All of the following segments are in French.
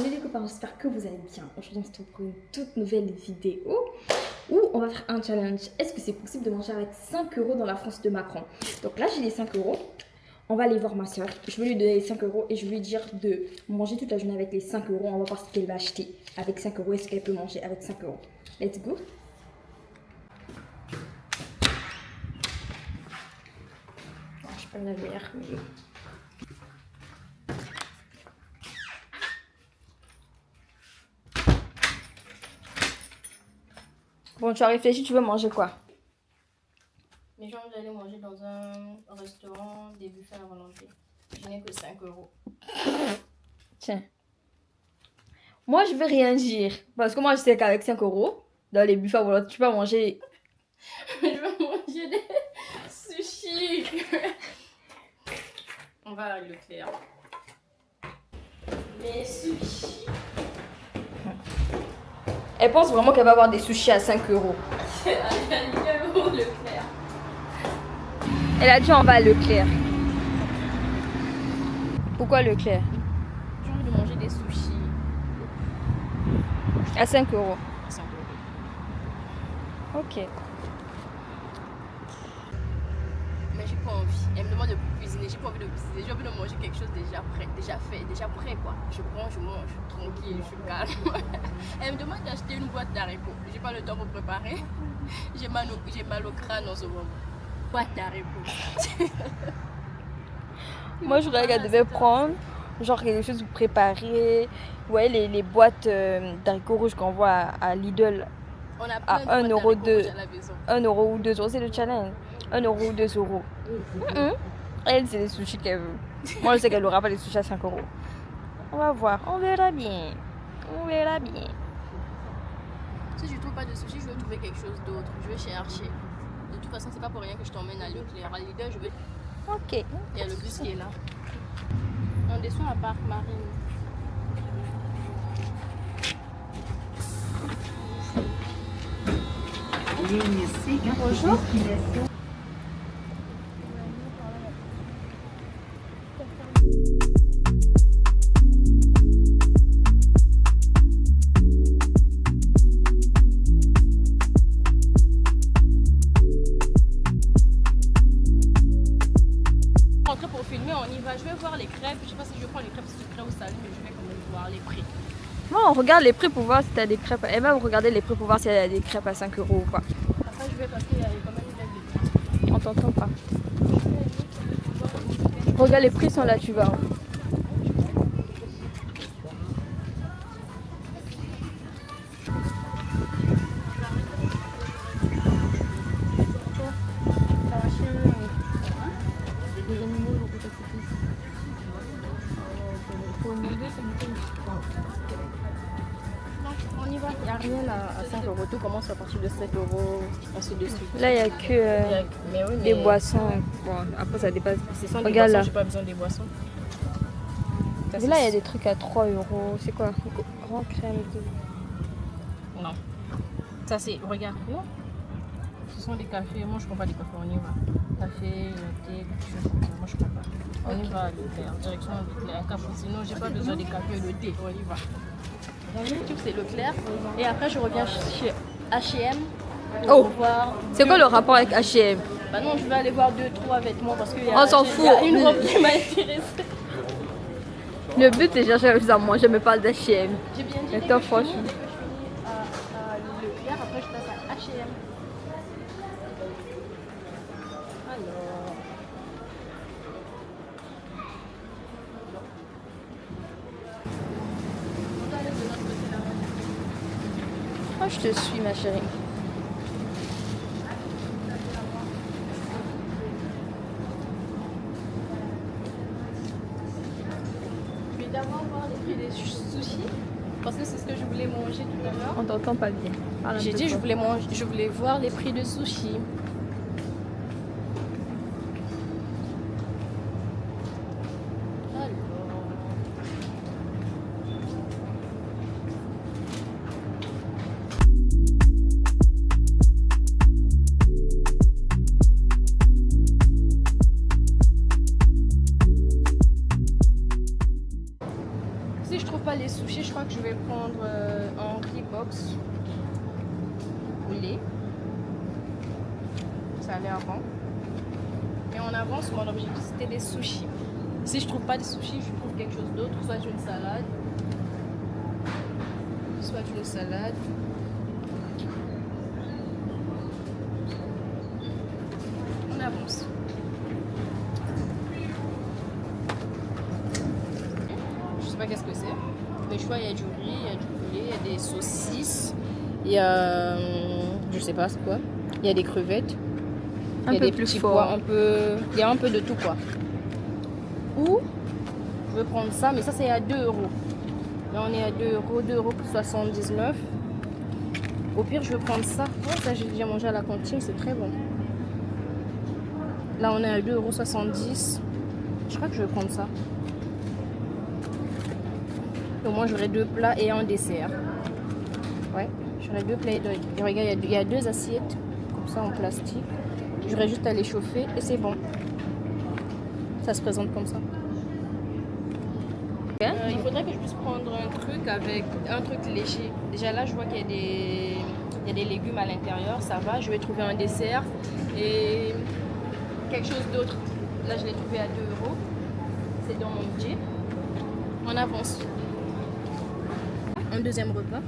Salut les copains, j'espère que vous allez bien. Aujourd'hui on se retrouve pour une toute nouvelle vidéo où on va faire un challenge. Est-ce que c'est possible de manger avec 5 euros dans la France de Macron? Donc là j'ai les 5 euros. On va aller voir ma soeur. Je vais lui donner les 5 euros et je vais lui dire de manger toute la journée avec les 5 euros. On va voir ce qu'elle va acheter avec 5 euros. Est-ce qu'elle peut manger avec 5 euros? Let's go. Je prends la lumière. Bon, tu as réfléchi, tu veux manger quoi? Mais genre, j'allais manger dans un restaurant des buffets à volonté. Je n'ai que 5 euros. Tiens. Moi, je vais rien dire. Parce que moi, je sais qu'avec 5 euros, dans les buffets à volonté, tu peux manger. Je vais manger des sushis. On va à Leclerc. Les sushis. Elle pense vraiment qu'elle va avoir des sushis à 5 euros. Leclerc. Elle a dit on va à Leclerc. Pourquoi Leclerc? J'ai envie de manger des sushis. À 5 euros. 5 euros. Ok. Mais j'ai pas envie. Elle me demande de cuisiner. J'ai pas envie de cuisiner. J'ai envie de manger quelque chose déjà prêt, déjà fait, déjà prêt quoi. Je prends, je mange, tranquille, je suis calme. Elle me demande d'acheter une boîte d'haricots. J'ai pas le temps pour préparer. J'ai mal au crâne en ce moment. Boîte d'haricots. Moi, je croyais qu'elle devait prendre genre quelque chose pour préparer. Ouais, les boîtes d'haricots rouges qu'on voit à Lidl. On a À plein de 1 boîtes euro d'haricots rouges à la maison. 1 euro ou 2 euros, c'est le challenge. 1 euro ou 2 euros. Elle, c'est les sushis qu'elle veut. Moi, je sais qu'elle n'aura pas les sushis à 5 euros. On va voir, on verra bien. On verra bien. Si je trouve pas de sushi, je vais trouver quelque chose d'autre. Je vais chercher. De toute façon, c'est pas pour rien que je t'emmène à Leclerc. À Lidl, je vais. Ok. Il y a le bus qui est là. On descend à Parc Marine. Bonjour. Rentrer pour filmer, on y va. Je vais voir les crêpes. Je sais pas si je prends les crêpes sucrées ou salées, mais je vais quand même voir les prix. Bon, on regarde les prix pour voir si t'as des crêpes. Elle va regarder les prix pour voir si elle a des crêpes à 5 euros ou pas. Après, je vais passer quand même une belle. On t'entend pas. Regarde, les prix sont là, tu vas. On y va. Il n'y a rien à 5 euros. Tout commence à partir de 7 euros. Ainsi de suite. Là, il n'y a que Mais oui, des boissons. Bon, après, ça dépasse. Ce sont des Regarde boissons, là. j'ai pas besoin des boissons. Ça, Et là, il y a des trucs à 3 euros. C'est quoi? Grand crème. Non. Ça c'est. Regarde. Non. Ce sont des cafés. Moi je prends pas des cafés. On y va. Café, thé, quelque chose comme ça. Moi je prends pas. On y va à Leclerc. Direction Leclerc. Cappuccino. J'ai pas besoin des cafés et de thé. On y va. YouTube c'est Leclerc. Et après je reviens chez H&M. Oh. Voir C'est quoi le rapport avec H&M? Bah non, je vais aller voir 2-3 vêtements parce que On s'en fout. y a une robe qui m'a intéressée. Le but, c'est de chercher quelque chose à manger, mais pas d'H&M. J'ai bien dit Mais que toi, je franchement. finis à Leclerc, après je passe à H&M. Alors... On va aller de l'autre côté là-bas. Moi, je te suis, ma chérie. Je vais d'abord voir les prix des sushis parce que c'est ce que je voulais manger tout à l'heure. On t'entend pas bien. Parle un J'ai peu dit fort. je voulais voir les prix de sushis. Si je trouve pas les sushis, je crois crois que je vais prendre un Reeboks poulet. Ça allait avant. Et en avance, mon objectif c'était des sushis. Si je trouve pas des sushis, je trouve quelque chose d'autre, soit une salade. Soit une salade. On avance. Je sais pas qu'est-ce que c'est. Mais je vois il y a du riz, il y a du poulet, il y a des saucisses, il y a je sais pas c'est quoi. Il y a des crevettes. Il y a des petits pois, il y a un peu de tout quoi. Ou je vais prendre ça, mais ça c'est à 2 euros. Là on est à 2 euros, 2,79 €. Au pire je vais prendre ça. Oh, ça j'ai déjà mangé à la cantine, c'est très bon. Là on est à 2,70 €. Je crois que je vais prendre ça. Au moins j'aurai 2 plats et un dessert. Ouais, j'aurai 2 plats. Regarde, il y a 2 assiettes comme ça en plastique. J'aurai juste à les chauffer et c'est bon. Ça se présente comme ça. Il faudrait que je puisse prendre un truc avec un truc léger. Déjà là, je vois qu'il y a des légumes à l'intérieur. Ça va. Je vais trouver un dessert et quelque chose d'autre. Là, je l'ai trouvé à 2 euros. C'est dans mon budget. On avance. Un deuxième repas.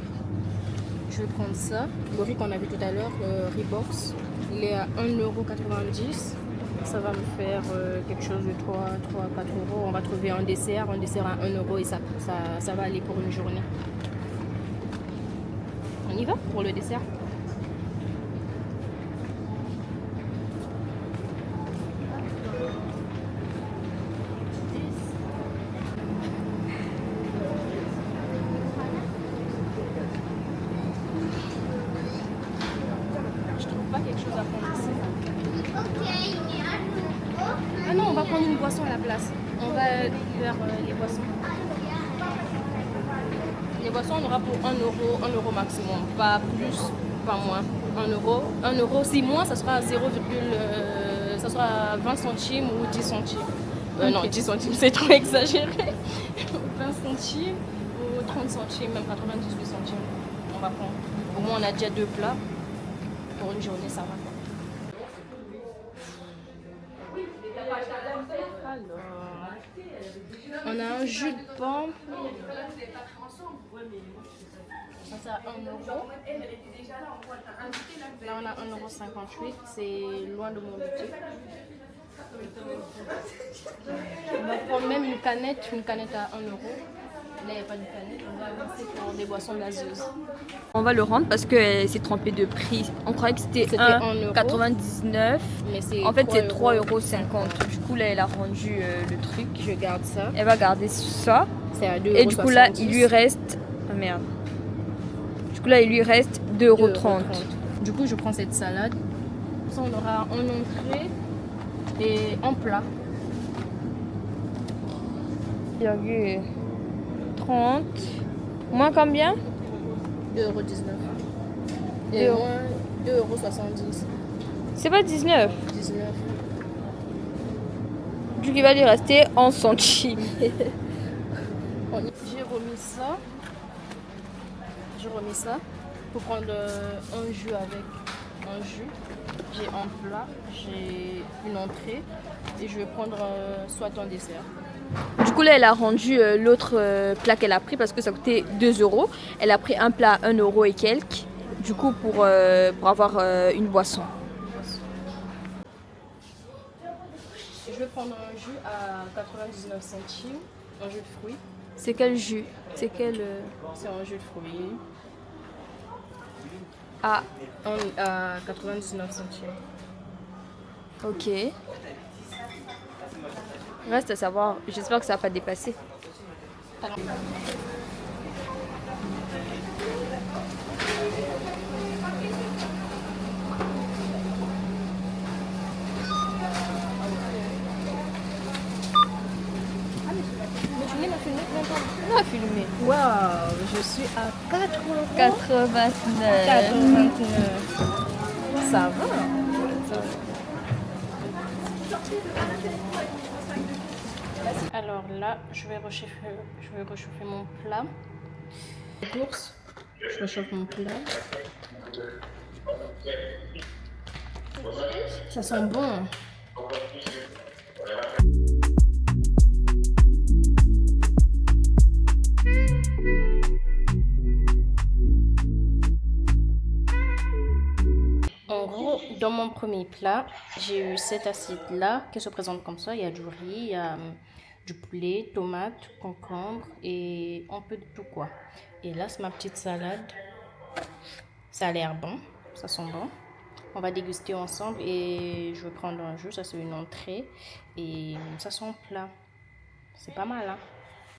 Je vais prendre ça. Le riz qu'on a vu tout à l'heure, Reeboks. Il est à 1,90 €. Ça va me faire quelque chose de 3 à 4 euros. On va trouver un dessert à 1 € et ça va aller pour une journée. On y va pour le dessert. Je trouve pas quelque chose à prendre ici. Ah non, on va prendre une boisson à la place. On va faire les boissons. Les boissons, on aura pour 1 €, 1 € maximum. Pas plus, pas moins. 1 €. 1 €, si moins, ça sera 0, ça sera 20 centimes ou 10 centimes. Non, 10 centimes, c'est trop exagéré. 20 centimes ou 30 centimes, même 98 centimes. On va prendre. Au moins, on a déjà 2 plats. Pour une journée, ça va. Alors, on a un jus de pomme. Ça c'est à 1 €. Là on a 1,58 €. C'est loin de mon budget. On va prendre même une canette à 1 €. Là il n'y a pas de canette. On va passer pour des boissons gazeuses. On va le rendre parce qu'elle s'est trompée de prix. On croyait que c'était 1,99 €. En fait, c'est 3,50 €. Du coup, là, elle a rendu le truc. Je garde ça. Elle va garder ça. C'est à 2 €. Et du coup, là, il lui reste. Ah merde. Du coup, là, il lui reste 2,30 €. Du coup, je prends cette salade. Ça, on aura en entrée et en plat. 30. Moins combien? 2,19 €. Et moins 2,70 €. C'est pas 19. 19. Du coup, il va lui rester en centimes. J'ai remis ça. Pour prendre un jus avec un jus. J'ai un plat, j'ai une entrée et je vais prendre soit un dessert. Du coup, là, elle a rendu l'autre plat qu'elle a pris parce que ça coûtait 2 €. Elle a pris un plat à 1 € et quelques. Du coup, pour avoir une boisson. Je vais prendre un jus à 99 centimes, un jus de fruits. C'est quel jus? C'est quel C'est un jus de fruits. Ah, À 99 centimes. ok. Reste à savoir, j'espère que ça va pas dépasser. Alors. On a filmé. Waouh, je suis à 4 €. 89. 89. Ça va. Alors là, je vais réchauffer mon plat. courses. Je réchauffe mon plat. Ça sent bon. En gros, dans mon premier plat, j'ai eu cette assiette-là qui se présente comme ça. Il y a du riz, il y a du poulet, tomates, concombre et un peu de tout quoi. Et là, c'est ma petite salade. Ça a l'air bon, ça sent bon. On va déguster ensemble et je vais prendre un jus. Ça, c'est une entrée et ça sent plat. C'est pas mal, hein?